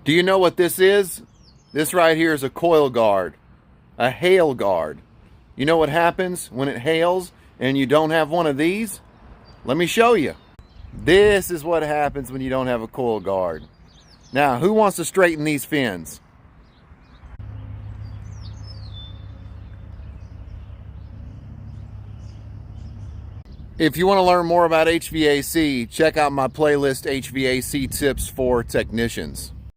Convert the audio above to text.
Do you know what this is? This right here is a coil guard, a hail guard. You know what happens when it hails and you don't have one of these? Let me show you. This is what happens when you don't have a coil guard. Now, who wants to straighten these fins? If you want to learn more about HVAC, check out my playlist HVAC Tips for Technicians.